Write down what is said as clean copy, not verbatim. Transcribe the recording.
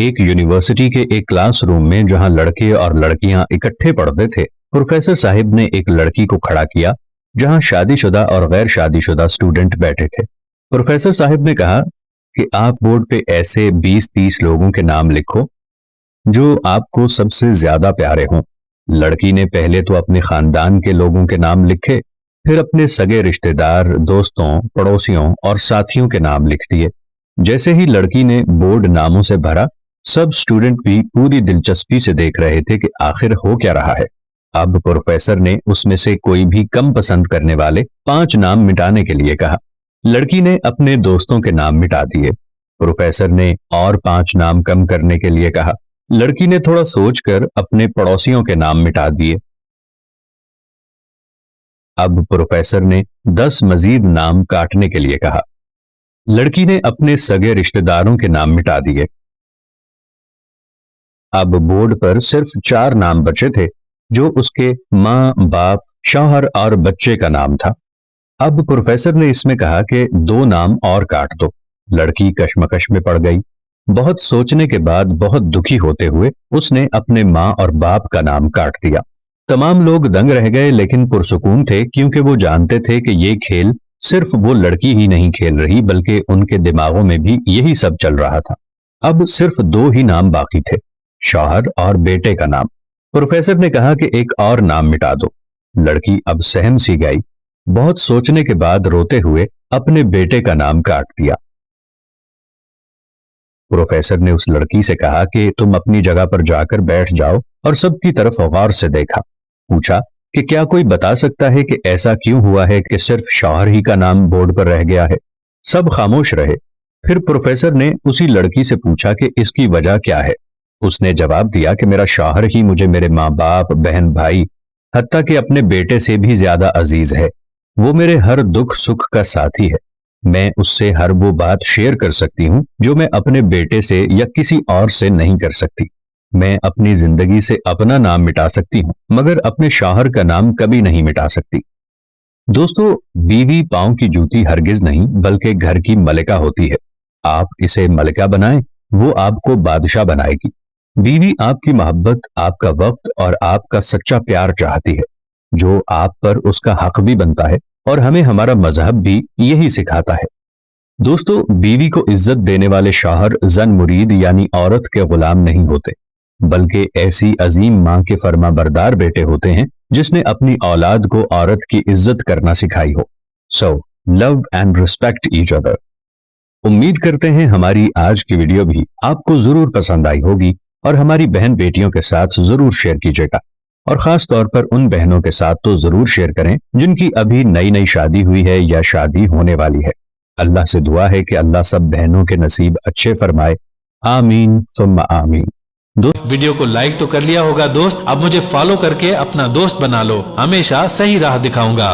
ایک یونیورسٹی کے ایک کلاس روم میں جہاں لڑکے اور لڑکیاں اکٹھے پڑھتے تھے، پروفیسر صاحب نے ایک لڑکی کو کھڑا کیا جہاں شادی شدہ اور غیر شادی شدہ اسٹوڈنٹ بیٹھے تھے۔ پروفیسر صاحب نے کہا کہ آپ بورڈ پہ ایسے 20-30 لوگوں کے نام لکھو جو آپ کو سب سے زیادہ پیارے ہوں۔ لڑکی نے پہلے تو اپنے خاندان کے لوگوں کے نام لکھے، پھر اپنے سگے رشتہ دار، دوستوں، پڑوسیوں اور ساتھیوں کے نام لکھ دیے۔ جیسے ہی لڑکی نے بورڈ ناموں سے بھرا، سب سٹوڈنٹ بھی پوری دلچسپی سے دیکھ رہے تھے کہ آخر ہو کیا رہا ہے۔ اب پروفیسر نے اس میں سے کوئی بھی کم پسند کرنے والے 5 نام مٹانے کے لیے کہا۔ لڑکی نے اپنے دوستوں کے نام مٹا دیے۔ پروفیسر نے اور 5 نام کم کرنے کے لیے کہا۔ لڑکی نے تھوڑا سوچ کر اپنے پڑوسیوں کے نام مٹا دیے۔ اب پروفیسر نے 10 مزید نام کاٹنے کے لیے کہا۔ لڑکی نے اپنے سگے رشتہ داروں کے نام مٹا دیے۔ اب بورڈ پر صرف 4 نام بچے تھے جو اس کے ماں، باپ، شوہر اور بچے کا نام تھا۔ اب پروفیسر نے اس میں کہا کہ 2 نام اور کاٹ دو۔ لڑکی کشمکش میں پڑ گئی۔ بہت سوچنے کے بعد بہت دکھی ہوتے ہوئے اس نے اپنے ماں اور باپ کا نام کاٹ دیا۔ تمام لوگ دنگ رہ گئے لیکن پرسکون تھے کیونکہ وہ جانتے تھے کہ یہ کھیل صرف وہ لڑکی ہی نہیں کھیل رہی بلکہ ان کے دماغوں میں بھی یہی سب چل رہا تھا۔ اب صرف 2 ہی نام باقی تھے، شوہر اور بیٹے کا نام۔ پروفیسر نے کہا کہ ایک اور نام مٹا دو۔ لڑکی اب سہم سی گئی۔ بہت سوچنے کے بعد روتے ہوئے اپنے بیٹے کا نام کاٹ دیا۔ پروفیسر نے اس لڑکی سے کہا کہ تم اپنی جگہ پر جا کر بیٹھ جاؤ اور سب کی طرف غور سے دیکھا۔ پوچھا کہ کیا کوئی بتا سکتا ہے کہ ایسا کیوں ہوا ہے کہ صرف شوہر ہی کا نام بورڈ پر رہ گیا ہے؟ سب خاموش رہے۔ پھر پروفیسر نے اسی لڑکی سے پوچھا کہ اس کی وجہ کیا ہے؟ اس نے جواب دیا کہ میرا شوہر ہی مجھے میرے ماں باپ، بہن بھائی، حتیٰ کہ اپنے بیٹے سے بھی زیادہ عزیز ہے۔ وہ میرے ہر دکھ سکھ کا ساتھی ہے۔ میں اس سے ہر وہ بات شیئر کر سکتی ہوں جو میں اپنے بیٹے سے یا کسی اور سے نہیں کر سکتی۔ میں اپنی زندگی سے اپنا نام مٹا سکتی ہوں مگر اپنے شوہر کا نام کبھی نہیں مٹا سکتی۔ دوستو، بیوی پاؤں کی جوتی ہرگز نہیں بلکہ گھر کی ملکہ ہوتی ہے۔ آپ اسے ملکہ بنائیں، وہ آپ کو بادشاہ بنائے گی۔ بیوی آپ کی محبت، آپ کا وقت اور آپ کا سچا پیار چاہتی ہے، جو آپ پر اس کا حق بھی بنتا ہے، اور ہمیں ہمارا مذہب بھی یہی سکھاتا ہے۔ دوستو، بیوی کو عزت دینے والے شوہر زن مرید یعنی عورت کے غلام نہیں ہوتے بلکہ ایسی عظیم ماں کے فرما بردار بیٹے ہوتے ہیں جس نے اپنی اولاد کو عورت کی عزت کرنا سکھائی ہو۔ سو لو اینڈ ریسپیکٹ ایچ ادر۔ امید کرتے ہیں ہماری آج کی ویڈیو بھی آپ کو ضرور پسند آئی ہوگی اور ہماری بہن بیٹیوں کے ساتھ ضرور شیئر کیجیے گا، اور خاص طور پر ان بہنوں کے ساتھ تو ضرور شیئر کریں جن کی ابھی نئی شادی ہوئی ہے یا شادی ہونے والی ہے۔ اللہ سے دعا ہے کہ اللہ سب بہنوں کے نصیب اچھے فرمائے، آمین ثم آمین۔ ویڈیو کو لائک تو کر لیا ہوگا دوست، اب مجھے فالو کر کے اپنا دوست بنا لو، ہمیشہ صحیح راہ دکھاؤں گا۔